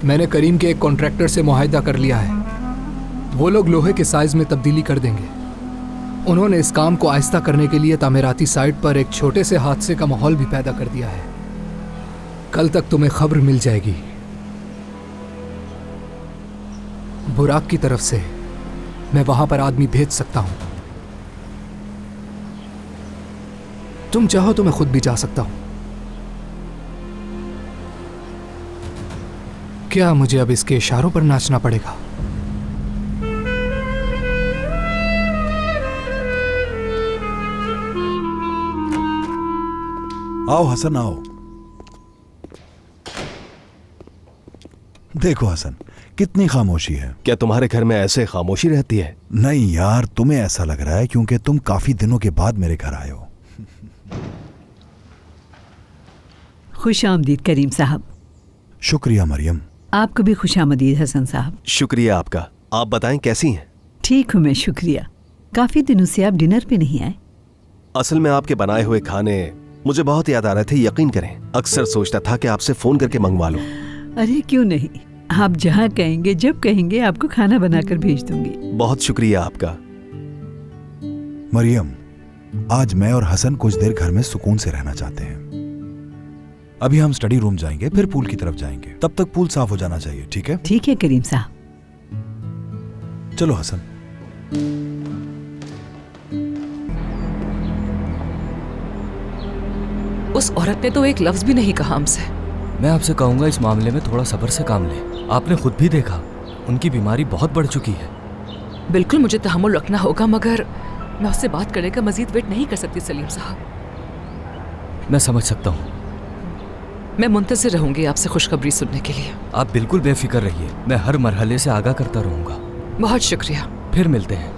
मैंने करीम के एक कॉन्ट्रैक्टर से मुआहदा कर लिया है। वो लोग लोहे के साइज में तब्दीली कर देंगे। उन्होंने इस काम को आहिस्ता करने के लिए तामीराती साइट पर एक छोटे से हादसे का माहौल भी पैदा कर दिया है। कल तक तुम्हें खबर मिल जाएगी। बुराक की तरफ से मैं वहां पर आदमी भेज सकता हूं। तुम चाहो तो मैं खुद भी जा सकता हूं। क्या मुझे अब इसके इशारों पर नाचना पड़ेगा? आओ हसन आओ। देखो हसन, कितनी खामोशी है। क्या तुम्हारे घर में ऐसे खामोशी रहती है? नहीं यार, तुम्हें ऐसा लग रहा है क्योंकि तुम काफी दिनों के बाद मेरे घर आए हो। खुश आमदीद करीम साहब। शुक्रिया मरियम। आपको भी खुश आमदीद हसन साहब। शुक्रिया आपका। आप बताएं कैसी हैं? ठीक हूँ मैं, शुक्रिया। काफी दिनों से आप डिनर पे नहीं आए। असल में आपके बनाए हुए खाने मुझे बहुत याद आ रहे थे, यकीन करें। अक्सर सोचता था कि आपसे फोन करके मंगवा लूं। अरे क्यों नहीं, आप जहाँ कहेंगे जब कहेंगे आपको खाना बनाकर भेज दूंगी। बहुत शुक्रिया आपका। मरियम, आज मैं और हसन कुछ देर घर में सुकून से रहना चाहते हैं। अभी हम स्टडी रूम जाएंगे, फिर पूल की तरफ जाएंगे। तब तक पूल साफ हो जाना चाहिए, ठीक है? ठीक है करीम साहब। चलो हसन। उस औरत ने तो एक लफ्ज भी नहीं कहा हमसे। मैं आपसे कहूंगा इस मामले में थोड़ा सब्र से काम लें। आपने खुद भी देखा, उनकी बीमारी बहुत बढ़ चुकी है। बिल्कुल मुझे तहम्मुल रखना होगा, मगर मैं उससे बात करने का मजीद वेट नहीं कर सकती सलीम साहब। मैं समझ सकता हूँ। मैं मुंतज़िर रहूंगी आपसे खुशखबरी सुनने के लिए। आप बिल्कुल बेफिक्र रहिए, मैं हर मरहले से आगाह करता रहूंगा। बहुत शुक्रिया। फिर मिलते हैं।